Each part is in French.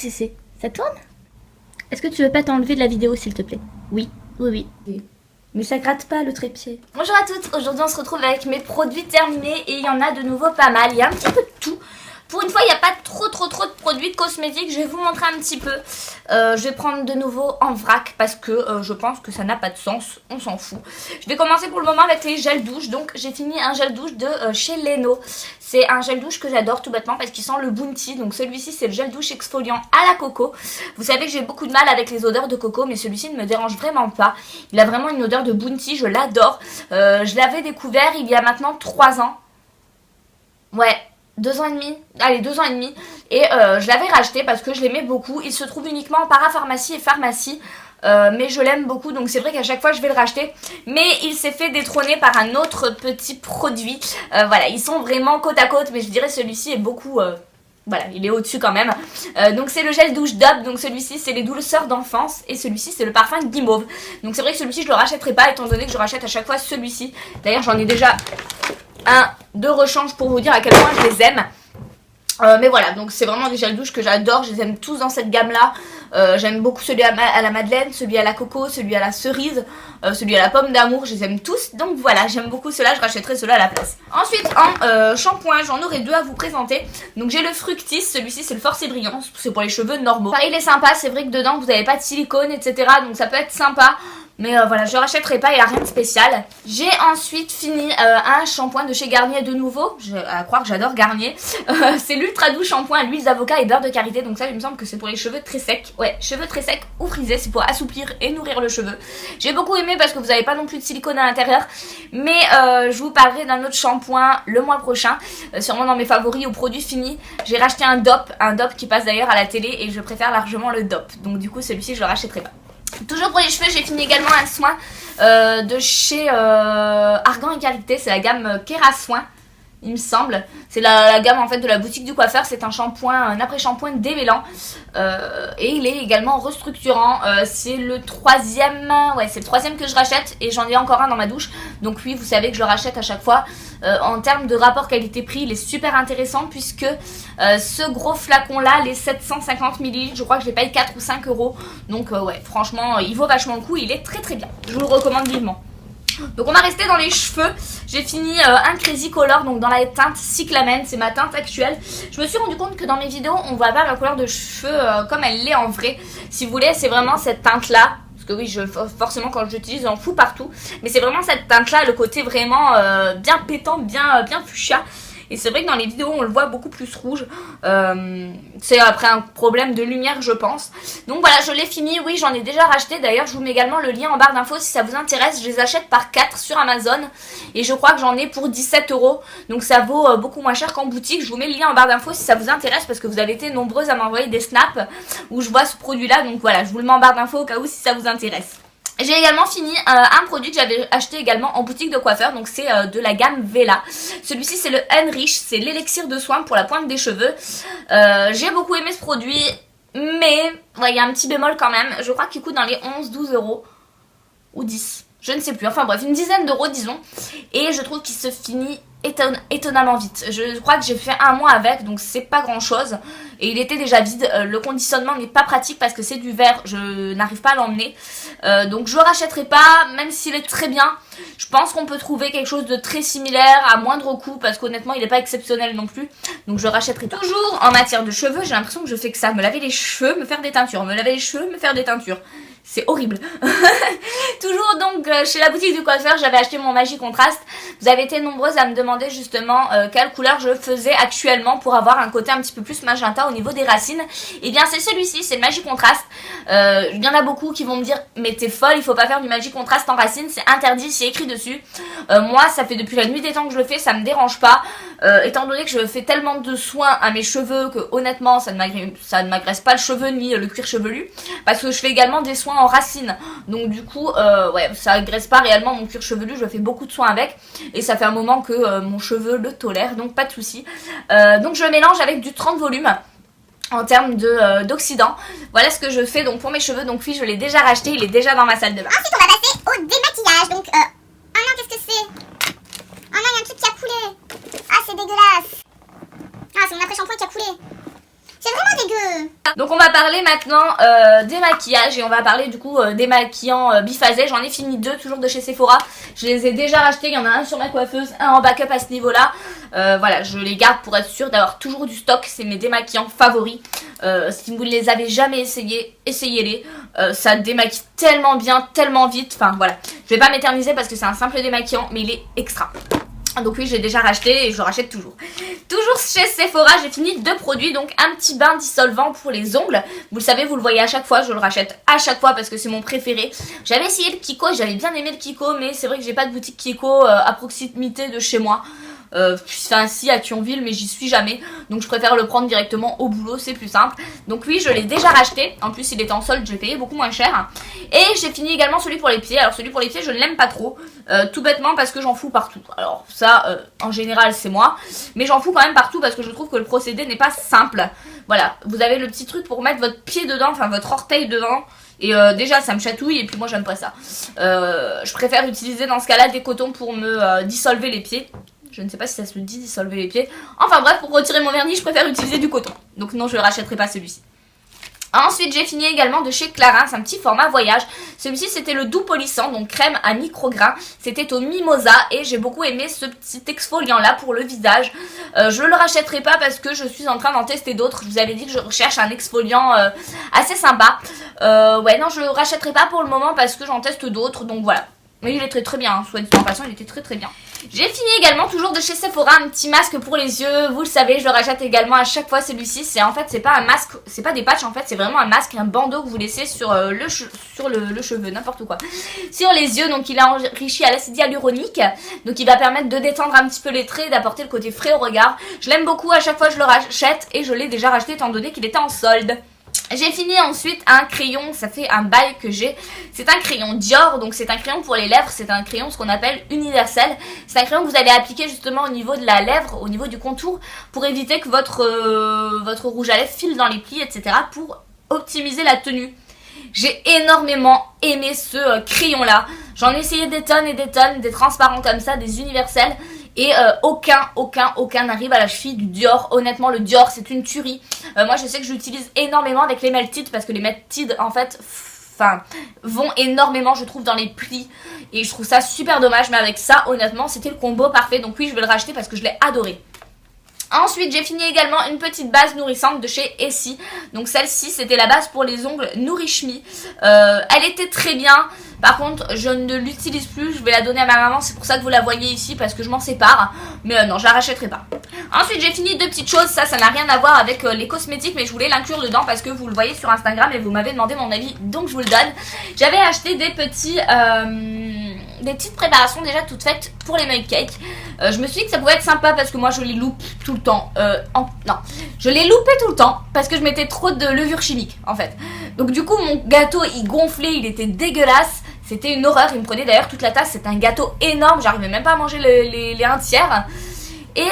JCC, ça tourne? Est-ce que tu veux pas t'enlever de la vidéo s'il te plaît? Oui, oui, oui. Mais ça gratte pas le trépied. Bonjour à toutes, aujourd'hui on se retrouve avec mes produits terminés et il y en a de nouveau pas mal. Il y a un petit peu de tout. Pour une fois, il n'y a pas trop de produits cosmétiques. Je vais vous montrer un petit peu. Je vais prendre de nouveau en vrac parce que je pense que ça n'a pas de sens. On s'en fout. Je vais commencer pour le moment avec les gels douche. Donc, j'ai fini un gel douche de chez Leno. C'est un gel douche que j'adore tout bêtement parce qu'il sent le Bounty. Donc, celui-ci, c'est le gel douche exfoliant à la coco. Vous savez que j'ai beaucoup de mal avec les odeurs de coco, mais celui-ci ne me dérange vraiment pas. Il a vraiment une odeur de Bounty. Je l'adore. Je l'avais découvert il y a maintenant 3 ans. Ouais. 2 ans et demi, allez 2 ans et demi, et je l'avais racheté parce que je l'aimais beaucoup. Il se trouve uniquement en parapharmacie et pharmacie, mais je l'aime beaucoup, donc c'est vrai qu'à chaque fois je vais le racheter, mais il s'est fait détrôner par un autre petit produit. Voilà, ils sont vraiment côte à côte, mais je dirais celui-ci est beaucoup... Voilà, il est au-dessus quand même. Donc c'est le gel douche Dove, donc celui-ci c'est les douceurs d'enfance, et celui-ci c'est le parfum Guimauve. Donc c'est vrai que celui-ci je le rachèterai pas, étant donné que je rachète à chaque fois celui-ci. D'ailleurs j'en ai déjà de rechange pour vous dire à quel point je les aime. Mais voilà, donc c'est vraiment des gels douche que j'adore, je les aime tous dans cette gamme là. J'aime beaucoup celui à la madeleine, celui à la coco, celui à la cerise, celui à la pomme d'amour, je les aime tous. Donc voilà, j'aime beaucoup ceux-là, je rachèterai ceux-là à la place. Ensuite en shampoing, j'en aurai 2 à vous présenter. Donc j'ai le Fructis, celui-ci c'est le Force et Brillant, c'est pour les cheveux normaux. Pareil, il est sympa, c'est vrai que dedans vous n'avez pas de silicone etc. Donc ça peut être sympa. Mais voilà, je rachèterai pas, il n'y a rien de spécial. J'ai ensuite fini un shampoing de chez Garnier de nouveau. À croire que j'adore Garnier. C'est l'Ultra Doux shampoing à l'huile d'avocat et beurre de karité. Donc ça, il me semble que c'est pour les cheveux très secs. Ouais, cheveux très secs ou frisés. C'est pour assouplir et nourrir le cheveu. J'ai beaucoup aimé parce que vous n'avez pas non plus de silicone à l'intérieur. Mais je vous parlerai d'un autre shampoing le mois prochain. Sûrement dans mes favoris aux produits finis. J'ai racheté un DOP qui passe d'ailleurs à la télé. Et je préfère largement le DOP. Donc du coup, celui-ci, je le rachèterai pas. Toujours pour les cheveux, j'ai fini également un soin de chez Argan et Karité, c'est la gamme Kera Soin, il me semble. C'est la gamme en fait de la boutique du coiffeur, c'est un shampoing, un après-shampoing démêlant et il est également restructurant. C'est le 3e, ouais c'est le 3e que je rachète et j'en ai encore un dans ma douche. Donc oui, vous savez que je le rachète à chaque fois. En termes de rapport qualité-prix, il est super intéressant puisque ce gros flacon là, les 750 ml, je crois que je l'ai payé 4 ou 5 euros. Donc ouais, franchement, il vaut vachement le coup, il est très bien. Je vous le recommande vivement. Donc on va rester dans les cheveux. J'ai fini un Crazy Color, donc dans la teinte Cyclamen, c'est ma teinte actuelle. Je me suis rendu compte que dans mes vidéos, on voit pas la couleur de cheveux comme elle l'est en vrai. Si vous voulez, c'est vraiment cette teinte là. Parce que oui, forcément quand je l'utilise, j'en fous partout. Mais c'est vraiment cette teinte là, le côté vraiment bien pétant, bien fuchsia. Et c'est vrai que dans les vidéos, on le voit beaucoup plus rouge. C'est après un problème de lumière, je pense. Donc voilà, je l'ai fini. Oui, j'en ai déjà racheté. D'ailleurs, je vous mets également le lien en barre d'infos si ça vous intéresse. Je les achète par 4 sur Amazon. Et je crois que j'en ai pour 17 euros. Donc ça vaut beaucoup moins cher qu'en boutique. Je vous mets le lien en barre d'infos si ça vous intéresse. Parce que vous avez été nombreuses à m'envoyer des snaps où je vois ce produit-là. Donc voilà, je vous le mets en barre d'infos au cas où si ça vous intéresse. J'ai également fini un produit que j'avais acheté également en boutique de coiffeur, donc c'est de la gamme Vela. Celui-ci c'est le Enrich, c'est l'élixir de soin pour la pointe des cheveux. J'ai beaucoup aimé ce produit, mais il y a un petit bémol quand même. Je crois qu'il coûte dans les 11-12 euros ou 10, je ne sais plus. Enfin bref, une dizaine d'euros disons. Et je trouve qu'il se finit étonnamment vite. Je crois que j'ai fait 1 mois avec, donc c'est pas grand chose. Et il était déjà vide. Le conditionnement n'est pas pratique parce que c'est du verre. Je n'arrive pas à l'emmener. Donc je le rachèterai pas, même s'il est très bien. Je pense qu'on peut trouver quelque chose de très similaire à moindre coût parce qu'honnêtement il n'est pas exceptionnel non plus. Donc je le rachèterai pas. Toujours en matière de cheveux, j'ai l'impression que je fais que ça. Me laver les cheveux, me faire des teintures. Me laver les cheveux, me faire des teintures. C'est horrible. Toujours donc chez la boutique du coiffeur, j'avais acheté mon Magie Contraste. Vous avez été nombreuses à me demander justement quelle couleur je faisais actuellement pour avoir un côté un petit peu plus magenta au niveau des racines. Et bien c'est celui-ci, c'est le Magie Contraste. Il y en a beaucoup qui vont me dire mais t'es folle, il faut pas faire du Magie Contraste en racines, c'est interdit, c'est écrit dessus. Moi ça fait depuis la nuit des temps que je le fais, ça me dérange pas. Étant donné que je fais tellement de soins à mes cheveux que honnêtement ça ne m'agresse pas le cheveu ni le cuir chevelu. Parce que je fais également des soins en racines. Donc du coup ouais, ça agresse pas réellement mon cuir chevelu, je fais beaucoup de soins avec. Et ça fait un moment que mon cheveu le tolère, donc pas de souci. Donc je le mélange avec du 30 volumes. En termes d'oxydant, voilà ce que je fais donc pour mes cheveux. Donc oui, je l'ai déjà racheté, il est déjà dans ma salle de bain. Ensuite on va passer au démaquillage. Donc oh non, qu'est-ce que c'est? Oh non, il y a un truc qui a coulé. Ah c'est dégueulasse. Ah c'est mon après-shampoing qui a coulé. C'est vraiment dégueu. Donc on va parler maintenant des maquillages et on va parler du coup des maquillants biphasés. J'en ai fini 2 toujours de chez Sephora. Je les ai déjà rachetés, il y en a un sur ma coiffeuse, un en backup à ce niveau là. Voilà, je les garde pour être sûre d'avoir toujours du stock. C'est mes démaquillants favoris. Si vous ne les avez jamais essayés, essayez-les. Ça démaquille tellement bien, tellement vite. Enfin voilà, je vais pas m'éterniser parce que c'est un simple démaquillant, mais il est extra. Donc oui, j'ai déjà racheté et je le rachète toujours. Toujours chez Sephora, j'ai fini 2 produits. Donc un petit bain dissolvant pour les ongles. Vous le savez, vous le voyez à chaque fois. Je le rachète à chaque fois parce que c'est mon préféré. J'avais essayé le Kiko, j'avais bien aimé le Kiko. Mais c'est vrai que j'ai pas de boutique Kiko à proximité de chez moi. Enfin si, à Thionville, mais j'y suis jamais. Donc je préfère le prendre directement au boulot, c'est plus simple. Donc oui, je l'ai déjà racheté. En plus il était en solde, j'ai payé beaucoup moins cher. Et j'ai fini également celui pour les pieds. Alors celui pour les pieds je ne l'aime pas trop, tout bêtement parce que j'en fous partout. Alors ça en général c'est moi, mais j'en fous quand même partout parce que je trouve que le procédé n'est pas simple. Voilà, vous avez le petit truc pour mettre votre pied dedans, enfin votre orteil dedans. Et déjà ça me chatouille et puis moi j'aime pas ça. Je préfère utiliser dans ce cas là des cotons pour me dissolver les pieds. Je ne sais pas si ça se dit dissolver les pieds. Enfin bref, pour retirer mon vernis, je préfère utiliser du coton. Donc non, je ne rachèterai pas celui-ci. Ensuite, j'ai fini également de chez Clarins, c'est un petit format voyage. Celui-ci, c'était le doux polissant, donc crème à micro-grains. C'était au mimosa et j'ai beaucoup aimé ce petit exfoliant-là pour le visage. Je ne le rachèterai pas parce que je suis en train d'en tester d'autres. Je vous avais dit que je recherche un exfoliant assez sympa. Ouais, non, je ne le rachèterai pas pour le moment parce que j'en teste d'autres, donc voilà. Mais il est très bien, hein. Soit dit en passant, il était très bien. J'ai fini également toujours de chez Sephora un petit masque pour les yeux. Vous le savez, je le rachète également à chaque fois celui-ci. C'est en fait, c'est pas un masque, c'est pas des patchs en fait, c'est vraiment un masque, un bandeau que vous laissez sur le cheveu, n'importe quoi. Sur les yeux, donc il est enrichi à l'acide hyaluronique. Donc il va permettre de détendre un petit peu les traits, d'apporter le côté frais au regard. Je l'aime beaucoup, à chaque fois je le rachète et je l'ai déjà racheté étant donné qu'il était en solde. J'ai fini ensuite un crayon, ça fait un bail que j'ai. C'est un crayon Dior, donc c'est un crayon pour les lèvres, c'est un crayon ce qu'on appelle universel. C'est un crayon que vous allez appliquer justement au niveau de la lèvre, au niveau du contour, pour éviter que votre rouge à lèvres file dans les plis, etc. pour optimiser la tenue. J'ai énormément aimé ce crayon là. J'en ai essayé des tonnes et des tonnes, des transparents comme ça, des universels. Et aucun n'arrive à la cheville du Dior. Honnêtement, le Dior, c'est une tuerie. Moi, je sais que j'utilise énormément avec les Melted parce que les Melted, en fait, vont énormément, je trouve, dans les plis. Et je trouve ça super dommage. Mais avec ça, honnêtement, c'était le combo parfait. Donc oui, je vais le racheter parce que je l'ai adoré. Ensuite, j'ai fini également une petite base nourrissante de chez Essie. Donc celle-ci, c'était la base pour les ongles Nourish Me. Elle était très bien. Par contre, je ne l'utilise plus. Je vais la donner à ma maman. C'est pour ça que vous la voyez ici, parce que je m'en sépare. Mais non, je la rachèterai pas. Ensuite, j'ai fini 2 petites choses. Ça n'a rien à voir avec les cosmétiques, mais je voulais l'inclure dedans parce que vous le voyez sur Instagram et vous m'avez demandé mon avis. Donc, je vous le donne. J'avais acheté des petites préparations déjà toutes faites pour les mug cakes. Je me suis dit que ça pouvait être sympa parce que moi je les loupe tout le temps. Non, je les loupais tout le temps parce que je mettais trop de levure chimique en fait. Donc du coup mon gâteau il gonflait, il était dégueulasse. C'était une horreur, il me prenait d'ailleurs toute la tasse. C'était un gâteau énorme, j'arrivais même pas à manger les 1 tiers. Et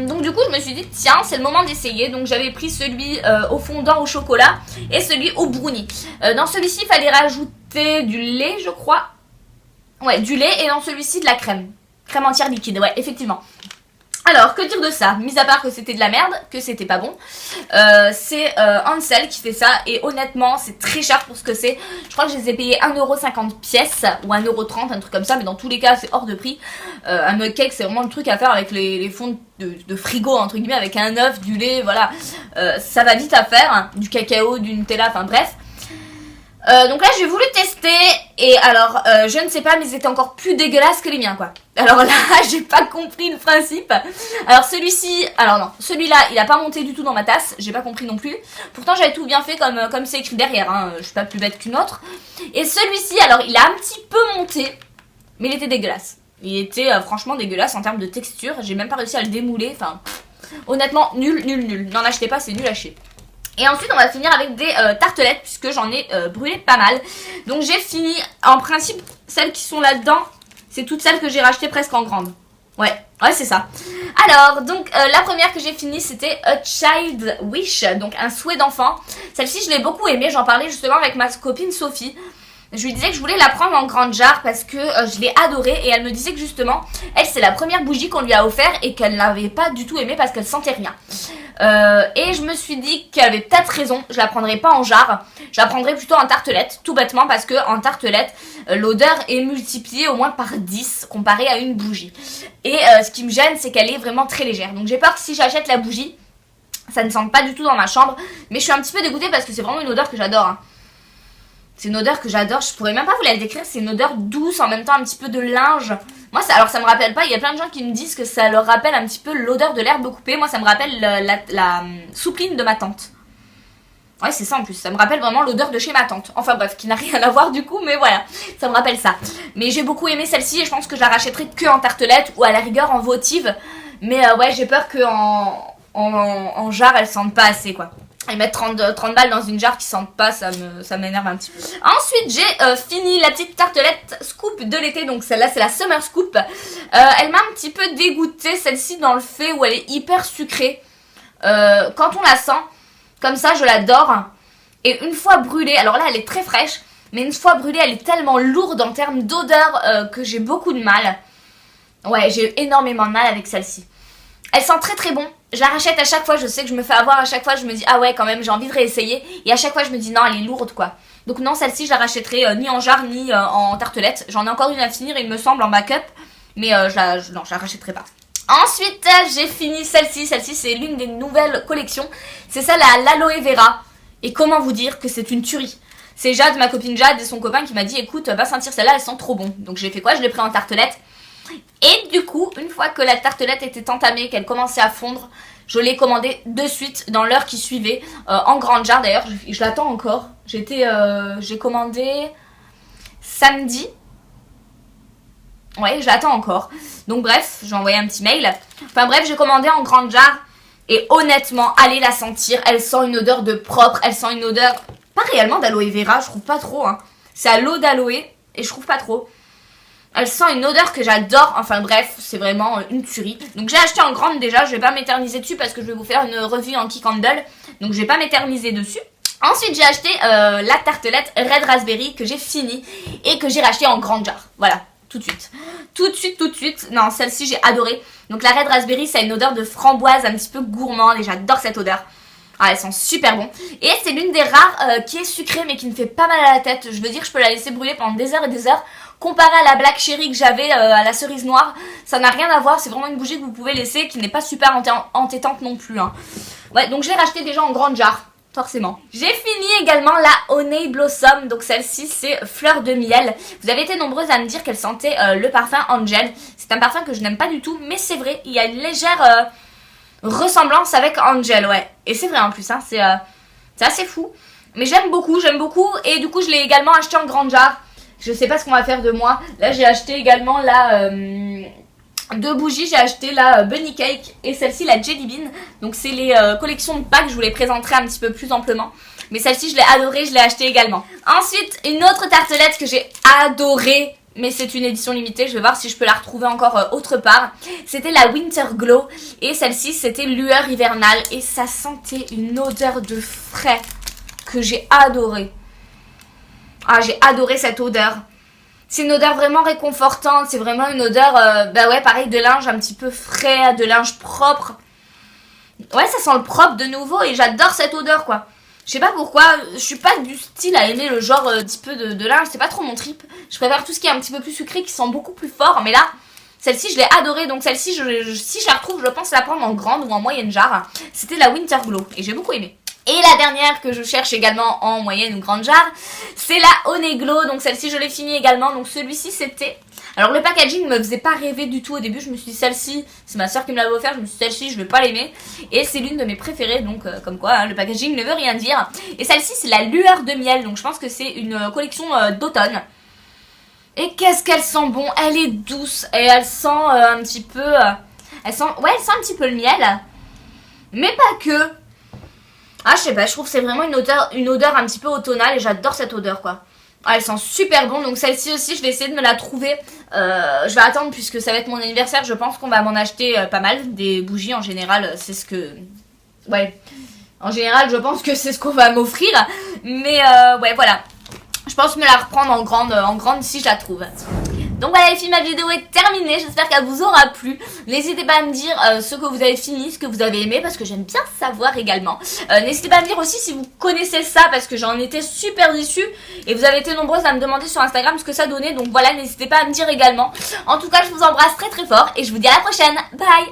donc du coup je me suis dit tiens c'est le moment d'essayer. Donc j'avais pris celui au fondant au chocolat et celui au brownie. Dans celui-ci il fallait rajouter du lait je crois. Ouais, du lait et dans celui-ci de la crème. Crème entière liquide, ouais, effectivement. Alors, que dire de ça? Mis à part que c'était de la merde, que c'était pas bon. C'est Ansel qui fait ça et honnêtement, c'est très cher pour ce que c'est. Je crois que je les ai payés 1,50€ pièce ou 1,30€, un truc comme ça, mais dans tous les cas, c'est hors de prix. Un mug cake, c'est vraiment le truc à faire avec les fonds de frigo, entre guillemets, avec un œuf, du lait, voilà. Ça va vite à faire, hein, du cacao, du Nutella, enfin bref. Donc là j'ai voulu tester et alors je ne sais pas mais ils étaient encore plus dégueulasses que les miens quoi. Alors là j'ai pas compris le principe. Alors celui-ci, alors non, celui-là il a pas monté du tout dans ma tasse, j'ai pas compris non plus. Pourtant j'avais tout bien fait comme c'est écrit derrière, hein. Je suis pas plus bête qu'une autre. Et celui-ci alors il a un petit peu monté mais il était dégueulasse. Il était franchement dégueulasse en termes de texture, j'ai même pas réussi à le démouler, enfin honnêtement nul. N'en achetez pas, c'est nul à chier. Et ensuite on va finir avec des tartelettes puisque j'en ai brûlé pas mal. Donc j'ai fini, en principe celles qui sont là-dedans, c'est toutes celles que j'ai rachetées presque en grande. Ouais c'est ça. Alors donc la première que j'ai finie c'était A Child Wish, donc un souhait d'enfant. Celle-ci je l'ai beaucoup aimée, j'en parlais justement avec ma copine Sophie. Je lui disais que je voulais la prendre en grande jarre parce que je l'ai adorée et elle me disait que justement, elle c'est la première bougie qu'on lui a offert et qu'elle n'avait pas du tout aimé parce qu'elle sentait rien. Et je me suis dit qu'elle avait peut-être raison, je la prendrais pas en jarre, je la prendrais plutôt en tartelette, tout bêtement parce que en tartelette, l'odeur est multipliée au moins par 10 comparé à une bougie. Et ce qui me gêne, c'est qu'elle est vraiment très légère. Donc j'ai peur que si j'achète la bougie, ça ne sente pas du tout dans ma chambre. Mais je suis un petit peu dégoûtée parce que c'est vraiment une odeur que j'adore. Hein. C'est une odeur que j'adore, je pourrais même pas vous la décrire, c'est une odeur douce, en même temps un petit peu de linge. Moi, alors ça me rappelle pas, il y a plein de gens qui me disent que ça leur rappelle un petit peu l'odeur de l'herbe coupée. Moi, ça me rappelle la soupline de ma tante. Ouais, c'est ça en plus, ça me rappelle vraiment l'odeur de chez ma tante. Enfin bref, qui n'a rien à voir du coup, mais voilà, ça me rappelle ça. Mais j'ai beaucoup aimé celle-ci et je pense que je la rachèterai que en tartelette ou à la rigueur en votive. Mais ouais, j'ai peur que en jarre, elle sente pas assez quoi. Et mettre 30 balles dans une jarre qui sente pas, ça m'énerve un petit peu. Ensuite, j'ai fini la petite tartelette scoop de l'été. Donc celle-là, c'est la Summer Scoop. Elle m'a un petit peu dégoûtée, celle-ci, dans le fait où elle est hyper sucrée. Quand on la sent, comme ça, je l'adore. Et une fois brûlée, alors là, elle est très fraîche. Mais une fois brûlée, elle est tellement lourde en termes d'odeur que j'ai beaucoup de mal. Ouais, j'ai énormément de mal avec celle-ci. Elle sent très très bon. Je la rachète à chaque fois, je sais que je me fais avoir à chaque fois, je me dis ah ouais quand même j'ai envie de réessayer. Et à chaque fois je me dis non elle est lourde quoi. Donc non celle-ci je la rachèterai ni en jarre ni en tartelette. J'en ai encore une à finir il me semble en backup. Mais non je la rachèterai pas. Ensuite j'ai fini celle-ci c'est l'une des nouvelles collections. C'est celle à l'aloe vera. Et comment vous dire que c'est une tuerie. C'est Jade, ma copine Jade et son copain qui m'a dit écoute va sentir celle-là elle sent trop bon. Donc j'ai fait quoi, je l'ai pris en tartelette. Et du coup, une fois que la tartelette était entamée, qu'elle commençait à fondre, je l'ai commandée de suite dans l'heure qui suivait, en grande jarre d'ailleurs, je l'attends encore. J'ai commandé samedi. Ouais, je l'attends encore. Donc bref, j'ai envoyé un petit mail. Enfin bref, j'ai commandé en grande jarre. Et honnêtement, allez la sentir, elle sent une odeur de propre, elle sent une odeur, pas réellement d'aloe vera, je trouve pas trop. Hein. C'est à l'eau d'aloe et je trouve pas trop. Elle sent une odeur que j'adore, enfin bref, c'est vraiment une tuerie. Donc j'ai acheté en grande déjà, je vais pas m'éterniser dessus parce que je vais vous faire une revue en Kikandle. Donc je vais pas m'éterniser dessus. Ensuite j'ai acheté la tartelette Red Raspberry que j'ai fini et que j'ai racheté en grande jarre. Voilà, tout de suite. Tout de suite. Non, celle-ci j'ai adoré. Donc la Red Raspberry, ça a une odeur de framboise un petit peu gourmande et j'adore cette odeur. Ah, elles sont super bon. Et c'est l'une des rares qui est sucrée mais qui ne fait pas mal à la tête. Je veux dire, je peux la laisser brûler pendant des heures et des heures. Comparé à la Black Cherry que j'avais à la cerise noire, ça n'a rien à voir. C'est vraiment une bougie que vous pouvez laisser qui n'est pas super entêtante non plus. Hein. Ouais, donc je l'ai racheté déjà en grande jarre. Forcément. J'ai fini également la Honey Blossom. Donc celle-ci c'est fleur de miel. Vous avez été nombreuses à me dire qu'elle sentait le parfum Angel. C'est un parfum que je n'aime pas du tout. Mais c'est vrai, il y a une légère... ressemblance avec Angel, ouais. Et c'est vrai en plus, hein, c'est assez fou. Mais j'aime beaucoup. Et du coup, je l'ai également acheté en grande jarre. Je sais pas ce qu'on va faire de moi. Là, j'ai acheté également la... deux bougies, j'ai acheté la Bunny Cake et celle-ci, la Jelly Bean. Donc, c'est les collections de Pâques. Je vous les présenterai un petit peu plus amplement. Mais celle-ci, je l'ai adorée, je l'ai achetée également. Ensuite, une autre tartelette que j'ai adorée. Mais c'est une édition limitée, je vais voir si je peux la retrouver encore autre part. C'était la Winter Glow. Et celle-ci, c'était lueur hivernale. Et ça sentait une odeur de frais que j'ai adorée. Ah, j'ai adoré cette odeur. C'est une odeur vraiment réconfortante. C'est vraiment une odeur, bah ouais, pareil, de linge un petit peu frais, de linge propre. Ouais, ça sent le propre de nouveau et j'adore cette odeur, quoi. Je sais pas pourquoi, je suis pas du style à aimer le genre un petit peu de linge, c'est pas trop mon trip. Je préfère tout ce qui est un petit peu plus sucré, qui sent beaucoup plus fort. Mais là, celle-ci, je l'ai adorée. Donc celle-ci, si je la retrouve, je pense la prendre en grande ou en moyenne jarre. C'était la Winter Glow et j'ai beaucoup aimé. Et la dernière que je cherche également en moyenne ou grande jarre, c'est la Honey Glow. Donc celle-ci, je l'ai finie également. Donc celui-ci, c'était... Alors le packaging me faisait pas rêver du tout au début. Je me suis dit celle-ci, c'est ma soeur qui me l'avait offert. Je me suis dit celle-ci, je vais pas l'aimer. Et c'est l'une de mes préférées. Donc comme quoi, hein, le packaging ne veut rien dire. Et celle-ci, c'est la lueur de miel. Donc je pense que c'est une collection d'automne. Et qu'est-ce qu'elle sent bon. Elle est douce et elle sent un petit peu... elle sent un petit peu le miel. Mais pas que. Ah, je sais pas, je trouve que c'est vraiment une odeur un petit peu automnale et j'adore cette odeur, quoi. Ah, elle sent super bon, donc celle-ci aussi, je vais essayer de me la trouver. Je vais attendre puisque ça va être mon anniversaire, je pense qu'on va m'en acheter pas mal. Des bougies, en général, c'est ce que... Ouais, en général, je pense que c'est ce qu'on va m'offrir. Mais ouais, voilà. Je pense me la reprendre en grande si je la trouve. Donc voilà les filles, ma vidéo est terminée, j'espère qu'elle vous aura plu. N'hésitez pas à me dire ce que vous avez fini, ce que vous avez aimé, parce que j'aime bien savoir également. N'hésitez pas à me dire aussi si vous connaissez ça, parce que j'en étais super déçue. Et vous avez été nombreuses à me demander sur Instagram ce que ça donnait, donc voilà, n'hésitez pas à me dire également. En tout cas, je vous embrasse très très fort et je vous dis à la prochaine, bye.